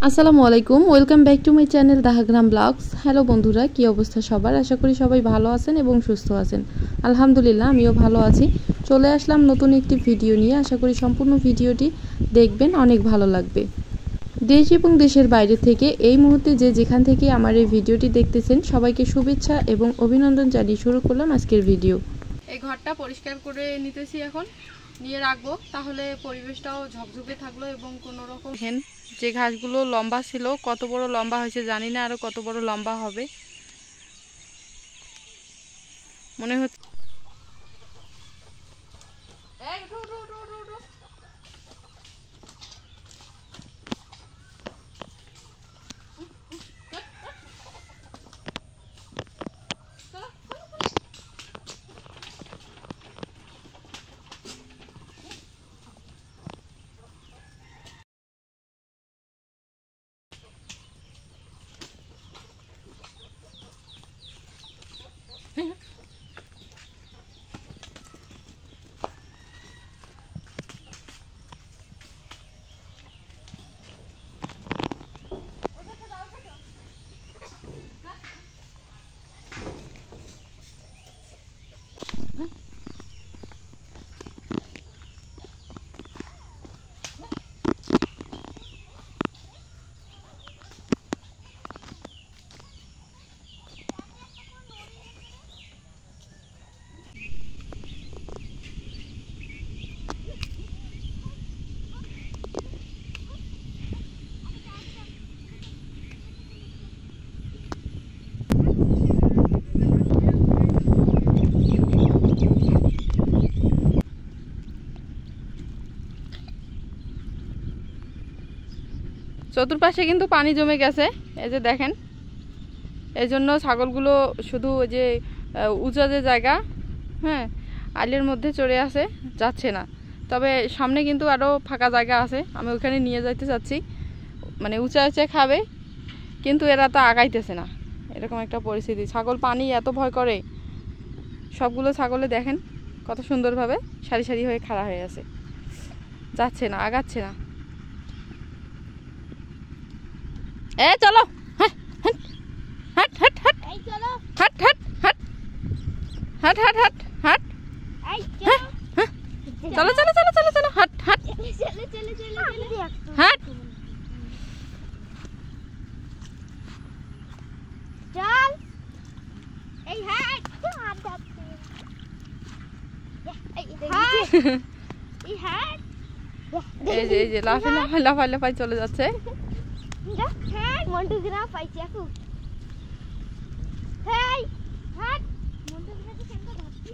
আসসালামু আলাইকুম, welcome back to my channel Dahagram blogs. Hello বন্ধুরা, কি অবস্থা সবার? আশা করি সবাই ভালো আছেন এবং সুস্থ আছেন। আলহামদুলিল্লাহ, আমিও ভালো আছি। চলে আসলাম নতুন একটি ভিডিও নিয়ে। আশা করি সম্পূর্ণ ভিডিওটি দেখবেন, অনেক ভালো লাগবে। দেশ এবং দেশের বাইরে থেকে এই মুহূর্তে যে যেখান থেকে আমার এই ভিডিওটি দেখতেছেন, সবাইকে শুভেচ্ছা এবং অভিনন্দন জানিয়ে শুরু করলাম আজকের ভিডিও। এই ঘরটা পরিষ্কার করে নিতেছি, এখন নিয়ে রাখবো, তাহলে পরিবেশটাও ঝকঝকে থাকলো এবং কোনো রকম যে ঘাসগুলো লম্বা ছিল, কত বড় লম্বা হয়েছে জানি না, আরো কত বড় লম্বা হবে মনে হচ্ছে। চতুর্পাশে কিন্তু পানি জমে গেছে, এই যে দেখেন। এই জন্য ছাগলগুলো শুধু ওই যে উঁচা যে জায়গা, হ্যাঁ, আইলের মধ্যে চড়ে আসে, যাচ্ছে না। তবে সামনে কিন্তু আরও ফাঁকা জায়গা আছে, আমি ওখানে নিয়ে যাইতে চাচ্ছি, মানে উঁচা উঁচা খাবে, কিন্তু এরা তো আগাইতেছে না। এরকম একটা পরিস্থিতি। ছাগল পানি এত ভয় করে। সবগুলো ছাগলে দেখেন কত সুন্দরভাবে সারি সারি হয়ে খাড়া হয়ে আছে, যাচ্ছে না, আগাচ্ছে না। এ চলো, হাট হাট হাট হাট হাট হাট হাট হাট হাট হাট হাট, চলো চলো চলো চলো চলো, হাট হাট হাট। চল এই হাট এই হাট এই যে লাফাই লাফাই লাফাই লাফাই চলে যাচ্ছে। মন্টু গ্রা পাইছি আপু। হেই হাট মন্টু গ্রা তো কেন ধরছি।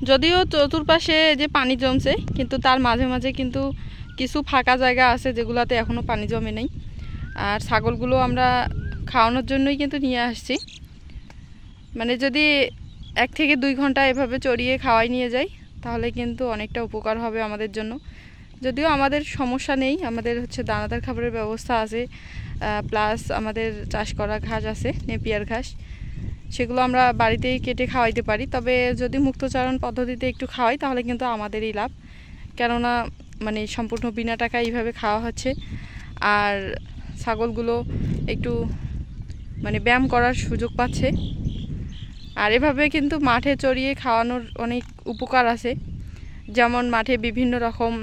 যদিও চতুর্পাশে যে পানি জমছে, কিন্তু তার মাঝে মাঝে কিন্তু কিছু ফাঁকা জায়গা আছে যেগুলোতে এখনো পানি জমে নেই। আর ছাগলগুলো আমরা খাওয়ানোর জন্যই কিন্তু নিয়ে আসছি। মানে যদি 1 থেকে 2 ঘন্টা এভাবে চড়িয়ে খাওয়াই নিয়ে যাই, তাহলে কিন্তু অনেকটা উপকার হবে আমাদের জন্য। যদিও আমাদের সমস্যা নেই, আমাদের হচ্ছে দানাদার খাবারের ব্যবস্থা আছে, প্লাস আমাদের চাষ করা ঘাস আছে, নেপিয়ার ঘাস, সেগুলো আমরা বাড়িতেই কেটে খাওয়াইতে পারি। তবে যদি মুক্তচারণ পদ্ধতিতে একটু খাওয়াই, তাহলে কিন্তু আমাদেরই লাভ, কেননা মানে সম্পূর্ণ বিনা টাকায় এইভাবে খাওয়া হচ্ছে। আর ছাগলগুলো একটু মানে ব্যায়াম করার সুযোগ পাচ্ছে। আর এভাবে কিন্তু মাঠে চড়িয়ে খাওয়ানোর অনেক উপকার আছে। যেমন মাঠে বিভিন্ন রকম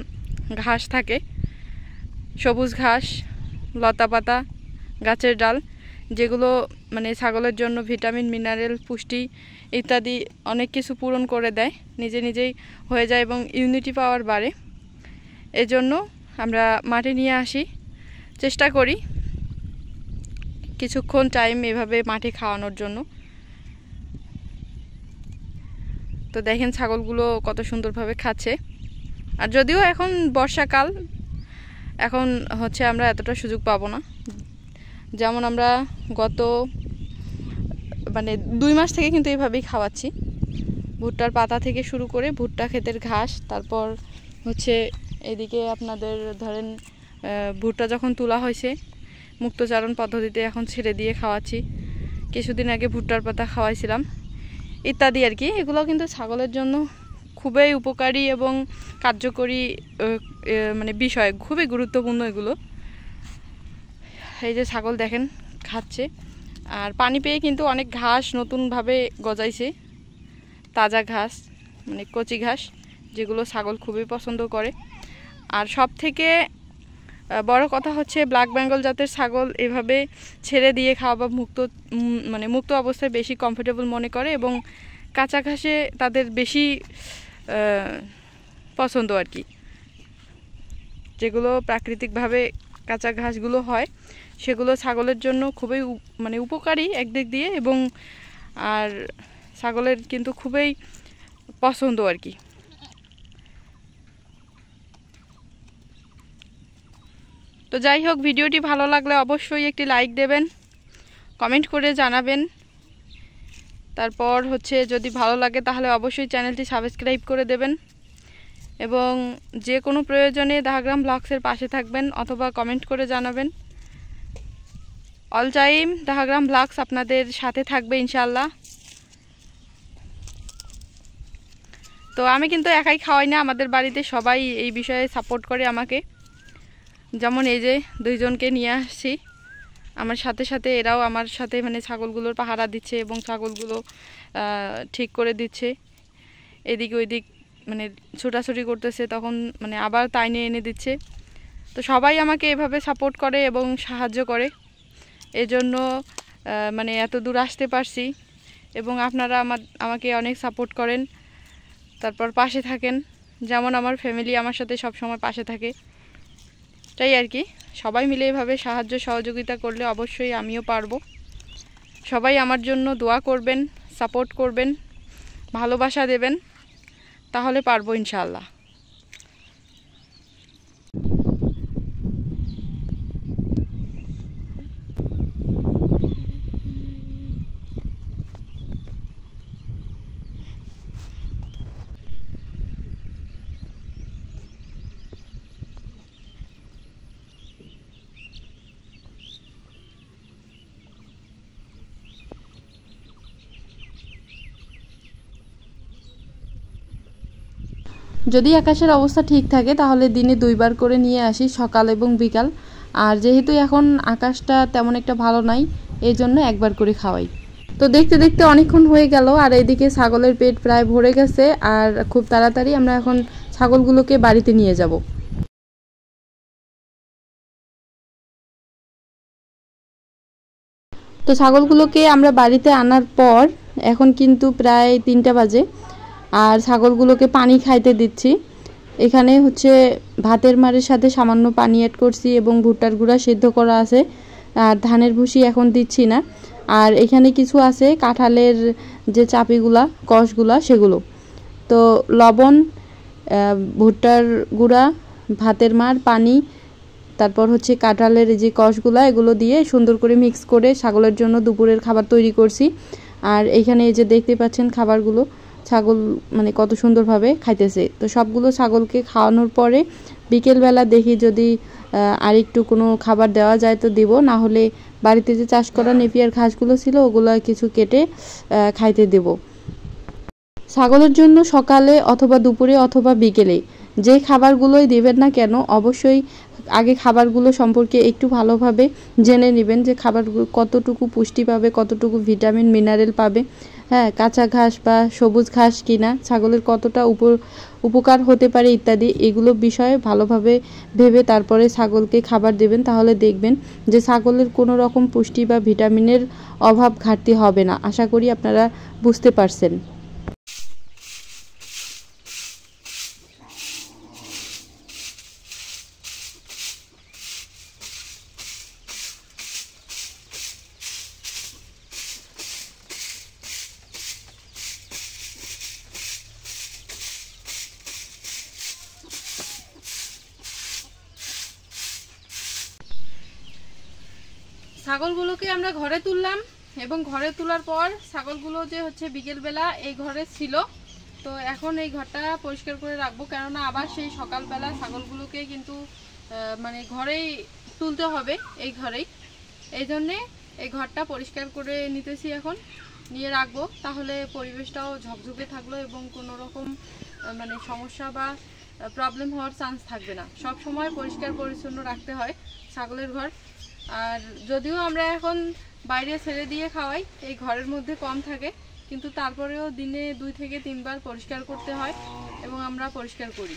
ঘাস থাকে, সবুজ ঘাস, লতাপাতা, গাছের ডাল, যেগুলো মানে ছাগলের জন্য ভিটামিন, মিনারেল, পুষ্টি ইত্যাদি অনেক কিছু পূরণ করে দেয়, নিজে নিজেই হয়ে যায় এবং ইমিউনিটি পাওয়ার বাড়ে। এজন্য আমরা মাঠে নিয়ে আসি, চেষ্টা করি কিছুক্ষণ টাইম এভাবে মাঠে খাওয়ানোর জন্য। তো দেখেন ছাগলগুলো কত সুন্দরভাবে খাচ্ছে। আর যদিও এখন বর্ষাকাল, এখন হচ্ছে আমরা এতটা সুযোগ পাবো না। যেমন আমরা গত মানে 2 মাস থেকে কিন্তু এইভাবেই খাওয়াচ্ছি, ভুট্টার পাতা থেকে শুরু করে ভুট্টা ক্ষেতের ঘাস, তারপর হচ্ছে এদিকে আপনাদের ধরেন ভুট্টা যখন তোলা হয়েছে মুক্তচারণ পদ্ধতিতে এখন ছেড়ে দিয়ে খাওয়াচ্ছি। কিছুদিন আগে ভুট্টার পাতা খাওয়াইছিলাম ইত্যাদি আর কি। এগুলো কিন্তু ছাগলের জন্য খুবই উপকারী এবং কার্যকরী মানে বিষয়, খুবই গুরুত্বপূর্ণ এগুলো। এই যে ছাগল দেখেন খাচ্ছে, আর পানি পেয়ে কিন্তু অনেক ঘাস নতুনভাবে গজাইছে, তাজা ঘাস মানে কচি ঘাস, যেগুলো ছাগল খুবই পছন্দ করে। আর সব থেকে বড় কথা হচ্ছে ব্ল্যাক বেঙ্গল জাতের ছাগল এভাবে ছেড়ে দিয়ে খাওয়া বা মুক্ত অবস্থায় বেশি কমফোর্টেবল মনে করে এবং কাঁচা ঘাসে তাদের বেশি পছন্দ আর কি। যেগুলো প্রাকৃতিকভাবে কাঁচা ঘাসগুলো হয় সেগুলো ছাগলের জন্য খুবই মানে উপকারী একদিক দিয়ে, এবং আর ছাগলের কিন্তু খুবই পছন্দ আর কি। তো যাই হোক, ভিডিওটি ভালো লাগলে অবশ্যই একটি লাইক দেবেন, কমেন্ট করে জানাবেন। তারপর হচ্ছে যদি ভালো লাগে তাহলে অবশ্যই চ্যানেলটি সাবস্ক্রাইব করে দেবেন, এবং যে কোনো প্রয়োজনে দাহাগ্রাম ব্লগসের পাশে থাকবেন অথবা কমেন্ট করে জানাবেন। অল টাইম দাহাগ্রাম ব্লগস আপনাদের সাথে থাকবে ইনশাআল্লাহ। তো আমি কিন্তু একাই খাওয়াই না, আমাদের বাড়িতে সবাই এই বিষয়ে সাপোর্ট করে আমাকে। যেমন এই যে দুইজনকে নিয়ে আসছি আমার সাথে সাথে, এরাও আমার সাথে মানে ছাগলগুলোর পাহারা দিচ্ছে এবং ছাগলগুলো ঠিক করে দিচ্ছে, এদিক ওইদিক মানে ছোটাছুটি করতেছে, তখন মানে আবার তাইনে এনে দিচ্ছে। তো সবাই আমাকে এভাবে সাপোর্ট করে এবং সাহায্য করে, এজন্য মানে এত দূর আসতে পারছি। এবং আপনারা আমাকে অনেক সাপোর্ট করেন, তারপর পাশে থাকেন, যেমন আমার ফ্যামিলি আমার সাথে সব সময় পাশে থাকে। তাই আর কি, সবাই মিলে এভাবে সাহায্য সহযোগিতা করলে অবশ্যই আমিও পারবো। সবাই আমার জন্য দোয়া করবেন, সাপোর্ট করবেন, ভালোবাসা দেবেন, তাহলে পারবো ইনশাআল্লাহ। যদি আকাশের অবস্থা ঠিক থাকে তাহলে দিনে 2 বার করে নিয়ে আসি, সকাল এবং বিকাল। আর যেহেতু এখন আকাশটা তেমন একটা ভালো নাই, এই জন্য 1 বার করে খাওয়াই। তো দেখতে দেখতে অনেকক্ষণ হয়ে গেল, আর এইদিকে ছাগলের পেট প্রায় ভরে গেছে, আর খুব তাড়াতাড়ি আমরা এখন ছাগলগুলোকে বাড়িতে নিয়ে যাব। তো ছাগলগুলোকে আমরা বাড়িতে আনার পর এখন কিন্তু প্রায় 3টা বাজে, আর ছাগলগুলোকে পানি খাইতে দিচ্ছি। এখানে হচ্ছে ভাতের মারের সাথে সামান্য পানি অ্যাড করছি এবং ভুট্টার গুঁড়া সিদ্ধ করা আছে, আর ধানের ভুসি এখন দিচ্ছি না। আর এখানে কিছু আছে কাঁঠালের যে চাপিগুলা কষগুলা সেগুলো। তো লবণ, ভুট্টার গুঁড়া, ভাতের মার, পানি, তারপর হচ্ছে কাঁঠালের যে কষগুলা, এগুলো দিয়ে সুন্দর করে মিক্স করে ছাগলের জন্য দুপুরের খাবার তৈরি করছি। আর এখানে এই যে দেখতে পাচ্ছেন খাবারগুলো ছাগল মানে কত সুন্দরভাবে খাইতেছে। তো সবগুলো ছাগলকে খাওয়ানোর পরে বিকেলবেলা দেখি যদি আর একটু কোনো খাবার দেওয়া যায় তো দিব, না হলে বাড়িতে যে চাষ করা নেপিয়ার ঘাসগুলো ছিল ওগুলো কিছু কেটে খাইতে দেব। ছাগলের জন্য সকালে অথবা দুপুরে অথবা বিকেলে যে খাবারগুলোই দেবেন না কেন, অবশ্যই আগে খাবারগুলো সম্পর্কে একটু ভালোভাবে জেনে নেবেন যে খাবারগুলো কতটুকু পুষ্টি পাবে, কতটুকু ভিটামিন মিনারেল পাবে, হ্যাঁ, কাঁচা ঘাস বা সবুজ ঘাস কিনা, ছাগলের কতটা উপকার হতে পারে ইত্যাদি, এগুলো বিষয়ে ভালোভাবে ভেবে তারপরে ছাগলকে খাবার দেবেন। তাহলে দেখবেন যে ছাগলের কোনো রকম পুষ্টি বা ভিটামিনের অভাব ঘাটতি হবে না। আশা করি আপনারা বুঝতে পারছেন। ছাগলগুলোকে আমরা ঘরে তুললাম, এবং ঘরে তোলার পর ছাগলগুলো যে হচ্ছে বিকেলবেলা এই ঘরে ছিল, তো এখন এই ঘরটা পরিষ্কার করে রাখবো, কেননা আবার সেই সকালবেলা ছাগলগুলোকে কিন্তু মানে ঘরেই তুলতে হবে, এই ঘরেই। এই জন্যে এই ঘরটা পরিষ্কার করে নিতেছি, এখন নিয়ে রাখবো, তাহলে পরিবেশটাও ঝকঝকে থাকলো এবং কোনো রকম মানে সমস্যা বা প্রবলেম হওয়ার চান্স থাকবে না। সব সময় পরিষ্কার পরিচ্ছন্ন রাখতে হয় ছাগলের ঘর। আর যদিও আমরা এখন বাইরে ছেড়ে দিয়ে খাওয়াই, এই ঘরের মধ্যে কম থাকে, কিন্তু তারপরেও দিনে 2 থেকে 3 বার পরিষ্কার করতে হয় এবং আমরা পরিষ্কার করি।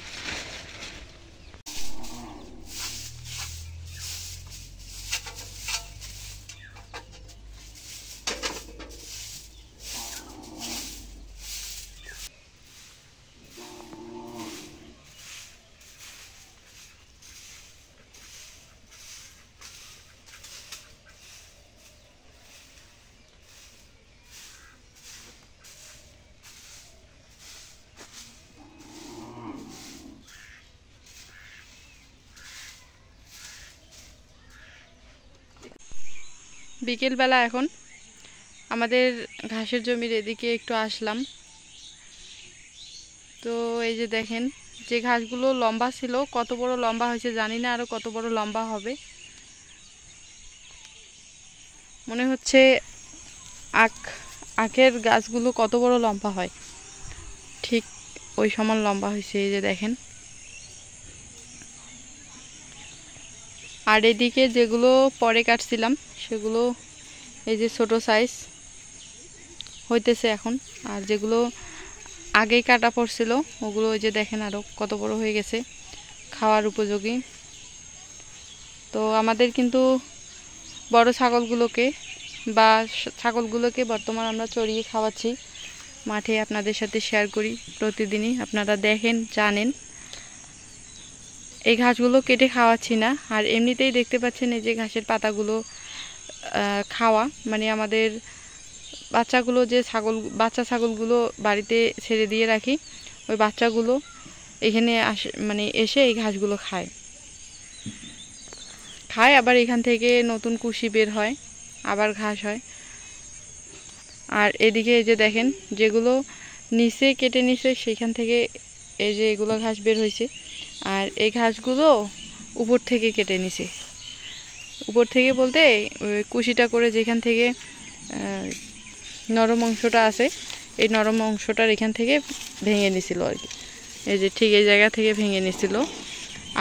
বিকেলবেলা এখন আমাদের ঘাসের জমির এদিকে একটু আসলাম। তো এই যে দেখেন, যে ঘাসগুলো লম্বা ছিল, কত বড় লম্বা হয়েছে জানি না, আরো কত বড় লম্বা হবে। মনে হচ্ছে আখের গাছগুলো কত বড় লম্বা হয়, ঠিক ওই সমান লম্বা হয়েছে। এই যে দেখেন, আর এদিকে যেগুলো পরে কাটছিলাম সেগুলো এই যে ছোট সাইজ হইতেছে এখন, আর যেগুলো আগেই কাটা পড়ছিল ওগুলো ওই যে দেখেন আরো কত বড় হয়ে গেছে, খাওয়ার উপযোগী। তো আমাদের কিন্তু বড় ছাগলগুলোকে বর্তমান আমরা চড়িয়ে খাওয়াচ্ছি মাঠে, আপনাদের সাথে শেয়ার করি প্রতিদিনই, আপনারা দেখেন জানেন। এই ঘাসগুলো কেটে খাওয়াচ্ছি না, আর এমনিতেই দেখতে পাচ্ছেন এই যে ঘাসের পাতাগুলো খাওয়া, মানে আমাদের বাচ্চাগুলো যে বাচ্চা ছাগলগুলো বাড়িতে ছেড়ে দিয়ে রাখি, ওই বাচ্চাগুলো এখানে মানে এসে এই ঘাসগুলো খায়, আবার এখান থেকে নতুন কুশি বের হয়, আবার ঘাস হয়। আর এদিকে এই যে দেখেন, যেগুলো নিচে কেটে নিছে সেখান থেকে এই যে এগুলো ঘাস বের হয়েছে, আর এই ঘাসগুলো উপর থেকে কেটে নিছে। উপর থেকে বলতে কুশিটা করে যেখান থেকে নরম অংশটা আছে, এই নরম অংশটার এখান থেকে ভেঙে নিছিল আর কি, এই যে ঠিক এই জায়গা থেকে ভেঙে নিছিল।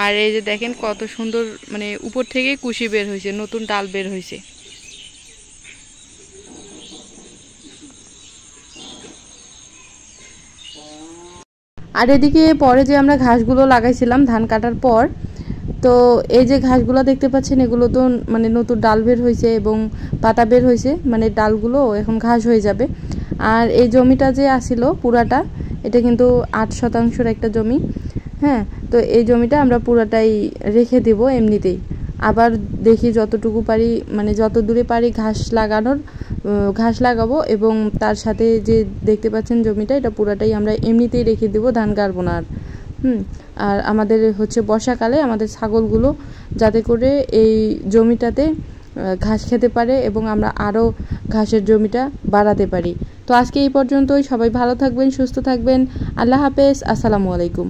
আর এই যে দেখেন কত সুন্দর, মানে উপর থেকে কুশি বের হয়েছে, নতুন ডাল বের হয়েছে। আর এদিকে পরে যে আমরা ঘাসগুলো লাগাইছিলাম ধান কাটার পর, তো এই যে ঘাসগুলো দেখতে পাচ্ছেন, এগুলো তো মানে নতুন ডাল বের হয়েছে এবং পাতা বের হয়েছে, মানে ডালগুলো এখন ঘাস হয়ে যাবে। আর এই জমিটা যে আসিল পুরাটা, এটা কিন্তু 8 শতাংশের একটা জমি। হ্যাঁ, তো এই জমিটা আমরা পুরাটাই রেখে দেব এমনিতেই, আবার দেখি যতটুকু পারি, মানে যত দূরে পারি ঘাস লাগাবো, এবং তার সাথে যে দেখতে পাচ্ছেন জমিটা, এটা পুরাটাই আমরা এমনিতেই রেখে দেব, ধান গাড়বো না আর। আর আমাদের হচ্ছে বর্ষাকালে আমাদের ছাগলগুলো যাতে করে এই জমিটাতে ঘাস খেতে পারে এবং আমরা আরও ঘাসের জমিটা বাড়াতে পারি। তো আজকে এই পর্যন্তই, সবাই ভালো থাকবেন, সুস্থ থাকবেন, আল্লাহ হাফেজ, আসসালামু আলাইকুম।